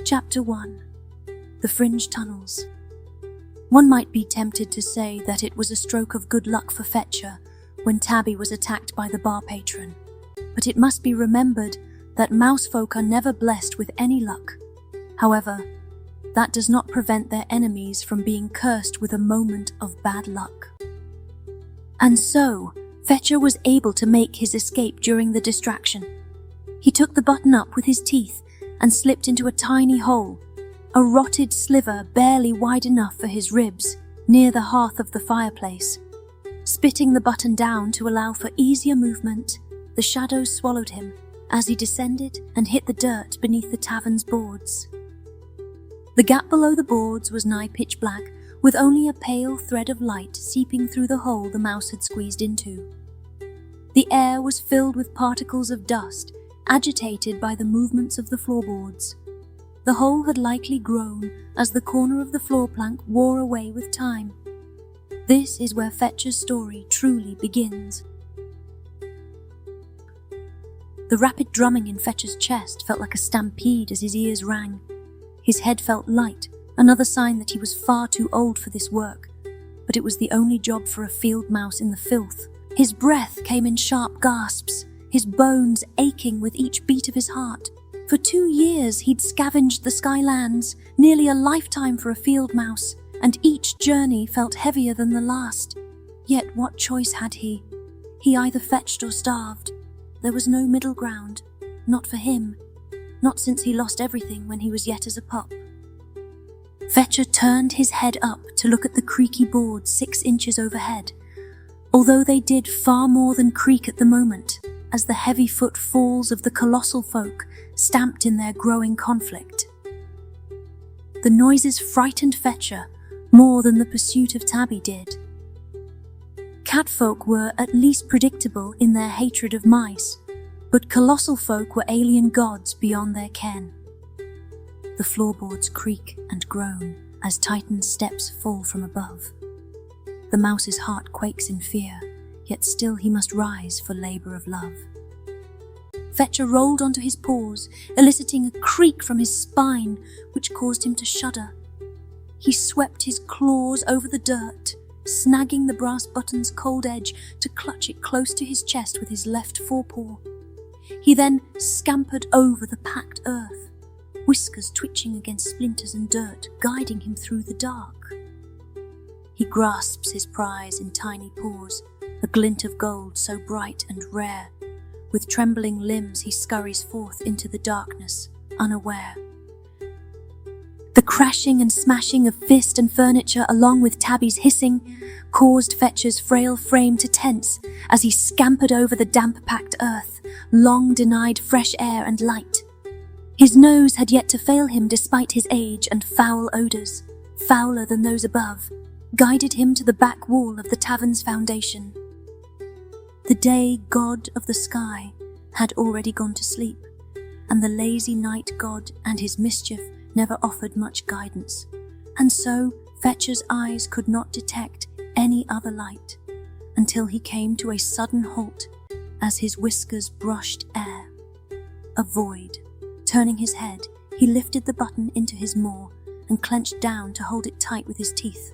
Chapter 1. The Fringe Tunnels. One might be tempted to say that it was a stroke of good luck for Fetcher when Tabby was attacked by the bar patron, but it must be remembered that mousefolk are never blessed with any luck. However, that does not prevent their enemies from being cursed with a moment of bad luck. And so, Fetcher was able to make his escape during the distraction. He took the button up with his teeth and slipped into a tiny hole, a rotted sliver barely wide enough for his ribs, near the hearth of the fireplace. Spitting the button down to allow for easier movement, the shadows swallowed him as he descended and hit the dirt beneath the tavern's boards. The gap below the boards was nigh pitch black, with only a pale thread of light seeping through the hole the mouse had squeezed into. The air was filled with particles of dust, agitated by the movements of the floorboards. The hole had likely grown as the corner of the floor plank wore away with time. This is where Fetcher's story truly begins. The rapid drumming in Fetcher's chest felt like a stampede as his ears rang. His head felt light, another sign that he was far too old for this work, but it was the only job for a field mouse in the filth. His breath came in sharp gasps, his bones aching with each beat of his heart. For 2 years he'd scavenged the Skylands, nearly a lifetime for a field mouse, and each journey felt heavier than the last. Yet what choice had he? He either fetched or starved. There was no middle ground, not for him, not since he lost everything when he was yet as a pup. Fetcher turned his head up to look at the creaky boards 6 inches overhead, although they did far more than creak at the moment, as the heavy footfalls of the colossal folk stamped in their growing conflict. The noises frightened Fetcher more than the pursuit of Tabby did. Catfolk were at least predictable in their hatred of mice, but colossal folk were alien gods beyond their ken. The floorboards creak and groan as Titan's steps fall from above. The mouse's heart quakes in fear, yet still he must rise for labour of love. Fetcher rolled onto his paws, eliciting a creak from his spine, which caused him to shudder. He swept his claws over the dirt, snagging the brass button's cold edge to clutch it close to his chest with his left forepaw. He then scampered over the packed earth, whiskers twitching against splinters and dirt, guiding him through the dark. He grasps his prize in tiny paws, a glint of gold so bright and rare. With trembling limbs he scurries forth into the darkness, unaware. The crashing and smashing of fist and furniture, along with Tabby's hissing, caused Fetcher's frail frame to tense as he scampered over the damp-packed earth, long denied fresh air and light. His nose had yet to fail him despite his age, and foul odours, fouler than those above, guided him to the back wall of the tavern's foundation. The day god of the sky had already gone to sleep, and the lazy night god and his mischief never offered much guidance, and so Fetcher's eyes could not detect any other light until he came to a sudden halt as his whiskers brushed air. A void. Turning his head, he lifted the button into his maw and clenched down to hold it tight with his teeth.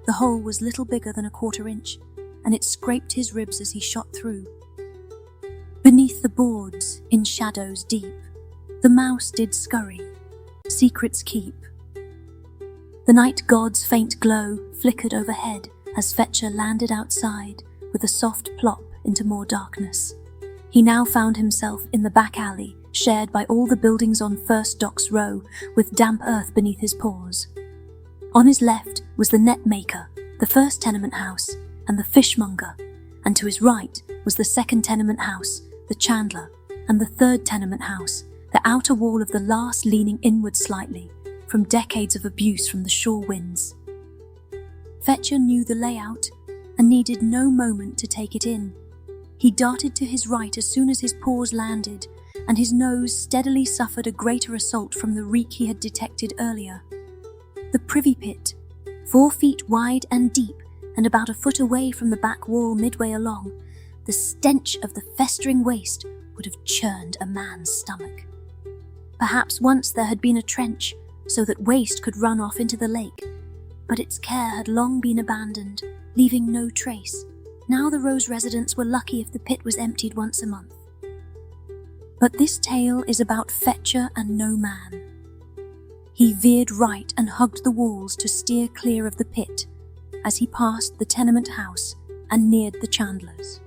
The hole was little bigger than a 1/4 inch, and it scraped his ribs as he shot through. Beneath the boards, in shadows deep, the mouse did scurry, secrets keep. The night god's faint glow flickered overhead as Fetcher landed outside with a soft plop into more darkness. He now found himself in the back alley, shared by all the buildings on First Docks Row, with damp earth beneath his paws. On his left was the net maker, the first tenement house, and the fishmonger, and to his right was the second tenement house, the chandler, and the third tenement house, the outer wall of the last leaning inward slightly, from decades of abuse from the shore winds. Fetcher knew the layout and needed no moment to take it in. He darted to his right as soon as his paws landed, and his nose steadily suffered a greater assault from the reek he had detected earlier. The privy pit, 4 feet wide and deep, and about a foot away from the back wall midway along, the stench of the festering waste would have churned a man's stomach. Perhaps once there had been a trench so that waste could run off into the lake, but its care had long been abandoned, leaving no trace. Now the Rose residents were lucky if the pit was emptied once a month. But this tale is about Fetcher and no man. He veered right and hugged the walls to steer clear of the pit as he passed the tenement house and neared the Chandlers.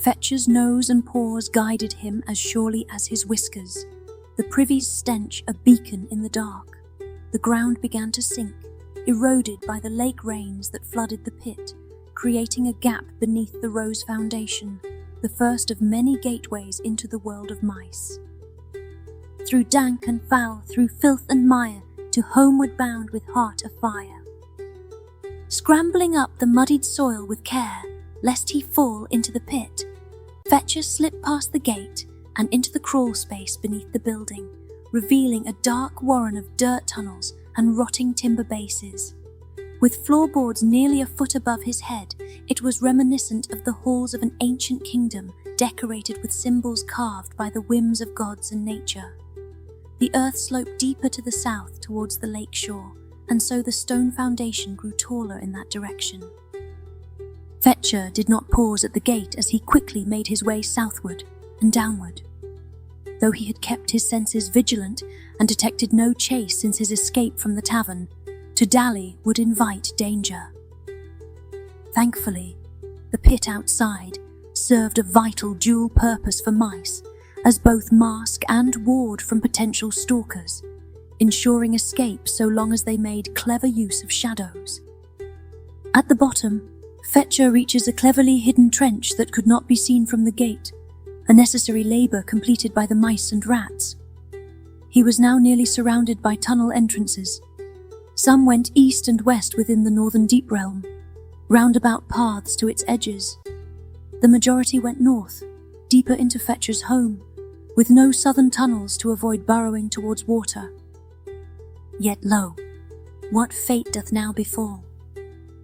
Fetcher's nose and paws guided him as surely as his whiskers, the privy's stench a beacon in the dark. The ground began to sink, eroded by the lake rains that flooded the pit, creating a gap beneath the Rose foundation, the first of many gateways into the world of mice. Through dank and foul, through filth and mire, to homeward bound with heart afire. Scrambling up the muddied soil with care, lest he fall into the pit, Fetcher slipped past the gate and into the crawl space beneath the building, revealing a dark warren of dirt tunnels and rotting timber bases. With floorboards nearly a foot above his head, it was reminiscent of the halls of an ancient kingdom decorated with symbols carved by the whims of gods and nature. The earth sloped deeper to the south towards the lake shore, and so the stone foundation grew taller in that direction. Fetcher did not pause at the gate as he quickly made his way southward and downward. Though he had kept his senses vigilant and detected no chase since his escape from the tavern, to dally would invite danger. Thankfully, the pit outside served a vital dual purpose for mice, as both mask and ward from potential stalkers, ensuring escape so long as they made clever use of shadows. At the bottom, Fetcher reaches a cleverly hidden trench that could not be seen from the gate, a necessary labour completed by the mice and rats. He was now nearly surrounded by tunnel entrances. Some went east and west within the northern deep realm, roundabout paths to its edges. The majority went north, deeper into Fetcher's home, with no southern tunnels to avoid burrowing towards water. Yet lo, what fate doth now befall?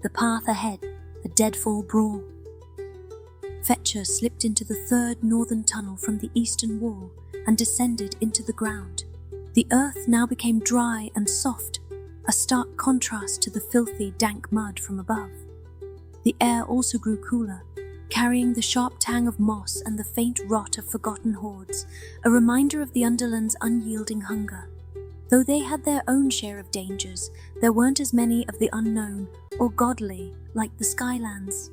The path ahead, a deadfall brawl. Fetcher slipped into the third northern tunnel from the eastern wall and descended into the ground. The earth now became dry and soft, a stark contrast to the filthy, dank mud from above. The air also grew cooler, carrying the sharp tang of moss and the faint rot of forgotten hoards, a reminder of the Underlands' unyielding hunger. Though they had their own share of dangers, there weren't as many of the unknown or godly like the Skylands.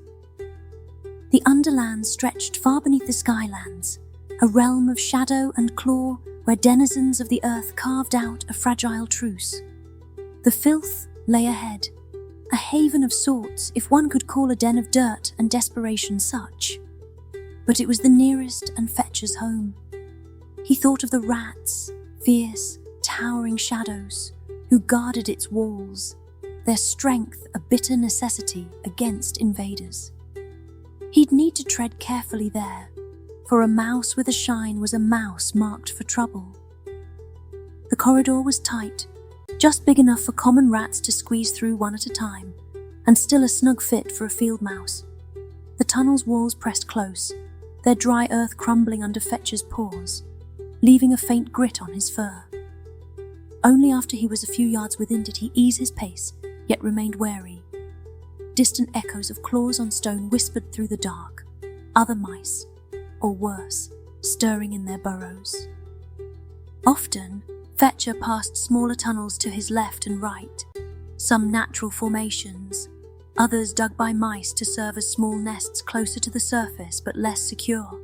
The Underlands stretched far beneath the Skylands, a realm of shadow and claw where denizens of the earth carved out a fragile truce. The filth lay ahead, a haven of sorts if one could call a den of dirt and desperation such. But it was the nearest and Fetcher's home. He thought of the rats, fierce, towering shadows, who guarded its walls, their strength a bitter necessity against invaders. He'd need to tread carefully there, for a mouse with a shine was a mouse marked for trouble. The corridor was tight, just big enough for common rats to squeeze through one at a time, and still a snug fit for a field mouse. The tunnel's walls pressed close, their dry earth crumbling under Fetcher's paws, leaving a faint grit on his fur. Only after he was a few yards within did he ease his pace, yet remained wary. Distant echoes of claws on stone whispered through the dark, other mice, or worse, stirring in their burrows. Often, Fetcher passed smaller tunnels to his left and right, some natural formations, others dug by mice to serve as small nests closer to the surface but less secure.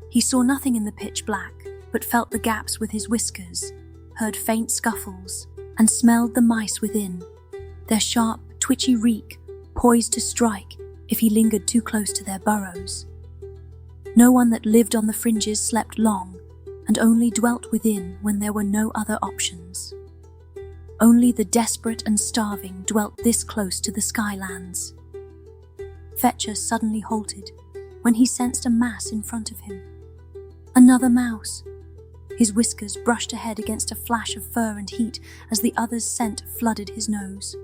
He saw nothing in the pitch black, but felt the gaps with his whiskers, heard faint scuffles, and smelled the mice within, their sharp, twitchy reek poised to strike if he lingered too close to their burrows. No one that lived on the fringes slept long, and only dwelt within when there were no other options. Only the desperate and starving dwelt this close to the Skylands. Fetcher suddenly halted when he sensed a mass in front of him. Another mouse. His whiskers brushed ahead against a flash of fur and heat as the other's scent flooded his nose.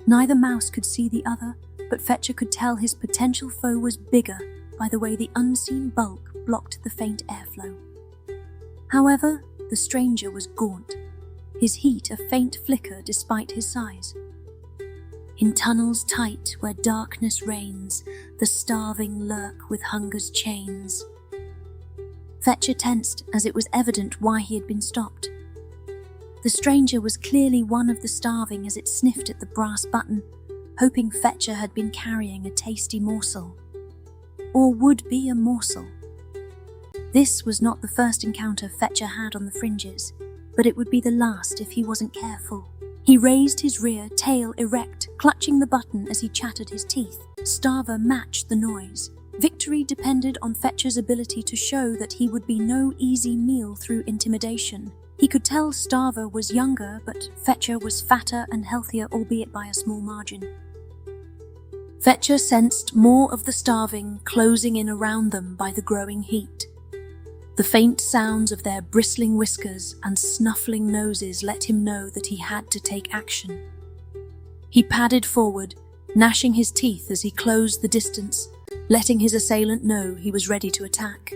Neither mouse could see the other, but Fetcher could tell his potential foe was bigger by the way the unseen bulk blocked the faint airflow. However, the stranger was gaunt, his heat a faint flicker despite his size. In tunnels tight where darkness reigns, the starving lurk with hunger's chains. Fetcher tensed as it was evident why he had been stopped. The stranger was clearly one of the starving as it sniffed at the brass button, hoping Fetcher had been carrying a tasty morsel. Or would be a morsel. This was not the first encounter Fetcher had on the fringes, but it would be the last if he wasn't careful. He raised his rear, tail erect, clutching the button as he chattered his teeth. Starver matched the noise. Victory depended on Fetcher's ability to show that he would be no easy meal through intimidation. He could tell Starver was younger, but Fetcher was fatter and healthier, albeit by a small margin. Fetcher sensed more of the starving closing in around them by the growing heat. The faint sounds of their bristling whiskers and snuffling noses let him know that he had to take action. He padded forward, gnashing his teeth as he closed the distance, letting his assailant know he was ready to attack.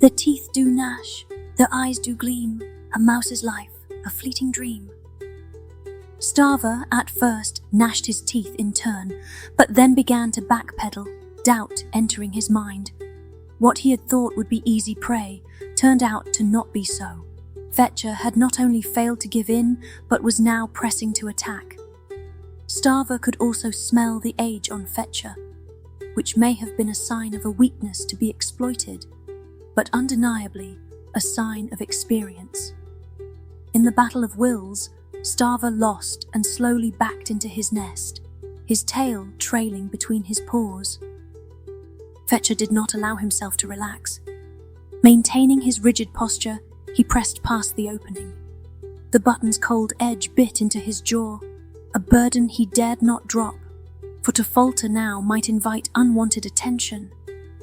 The teeth do gnash, the eyes do gleam, a mouse's life, a fleeting dream. Starver, at first, gnashed his teeth in turn, but then began to backpedal, doubt entering his mind. What he had thought would be easy prey turned out to not be so. Fetcher had not only failed to give in, but was now pressing to attack. Starver could also smell the age on Fetcher, which may have been a sign of a weakness to be exploited, but undeniably a sign of experience. In the battle of wills, Starver lost and slowly backed into his nest, his tail trailing between his paws. Fetcher did not allow himself to relax. Maintaining his rigid posture, he pressed past the opening. The button's cold edge bit into his jaw, a burden he dared not drop, for to falter now might invite unwanted attention.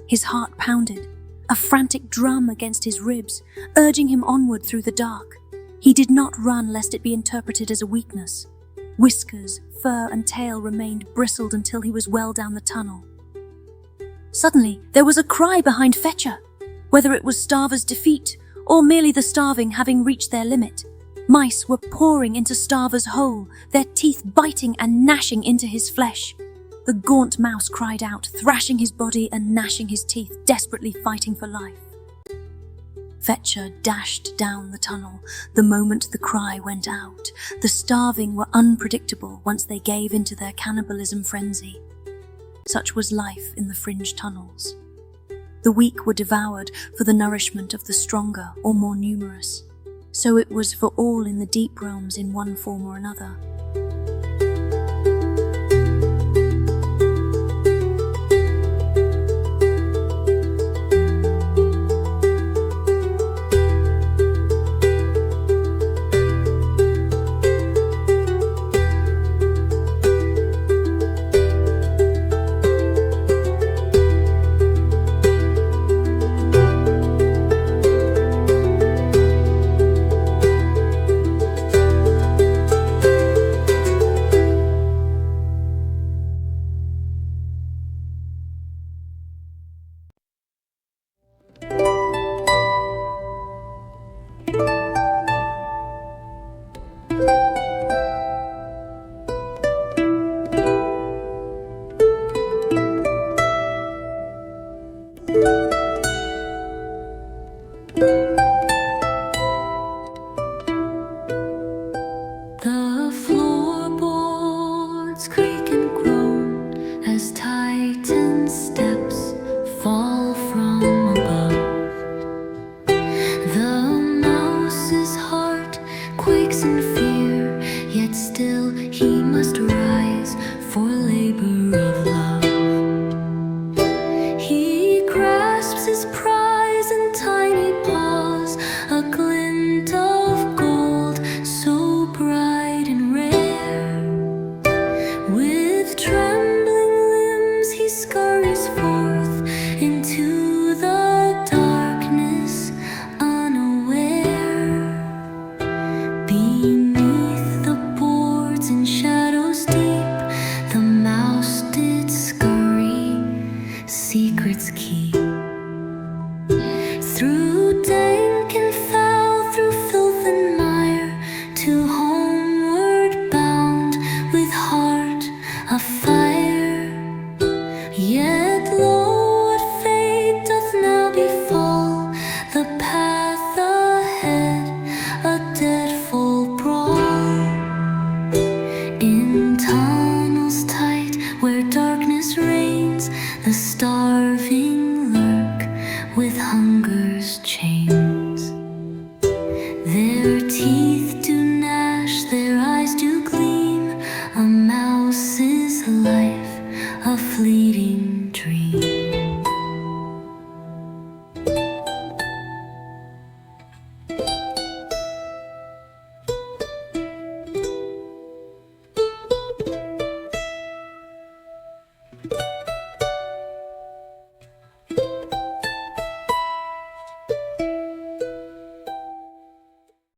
His heart pounded, a frantic drum against his ribs, urging him onward through the dark. He did not run lest it be interpreted as a weakness. Whiskers, fur and tail remained bristled until he was well down the tunnel. Suddenly, there was a cry behind Fetcher. Whether it was Starver's defeat, or merely the starving having reached their limit, mice were pouring into Starver's hole, their teeth biting and gnashing into his flesh. The gaunt mouse cried out, thrashing his body and gnashing his teeth, desperately fighting for life. Fetcher dashed down the tunnel the moment the cry went out. The starving were unpredictable once they gave into their cannibalism frenzy. Such was life in the fringe tunnels. The weak were devoured for the nourishment of the stronger or more numerous. So it was for all in the deep realms in one form or another. The floorboards creak and groan as Titan steps fall from above. The mouse's heart quakes in fear, yet still he must rise for labor of love. He grasps his prize in tiny paws, a glint of gold so bright and rare. With trembling limbs he scurries forth into the darkness unaware. Beneath the boards in shadows deep, the mouse did scurry, secret secrets keep. Through dank and foul, through filth and mire, to homeward bound with heart afire. Yet lo, what fate doth now befall, the path ahead, a deadfall brawl. In tunnels tight, where darkness reigns, the starving lurk with hunger's chains. Their teeth do gnash, their eyes do gleam, a mouse's life, a fleeting dream.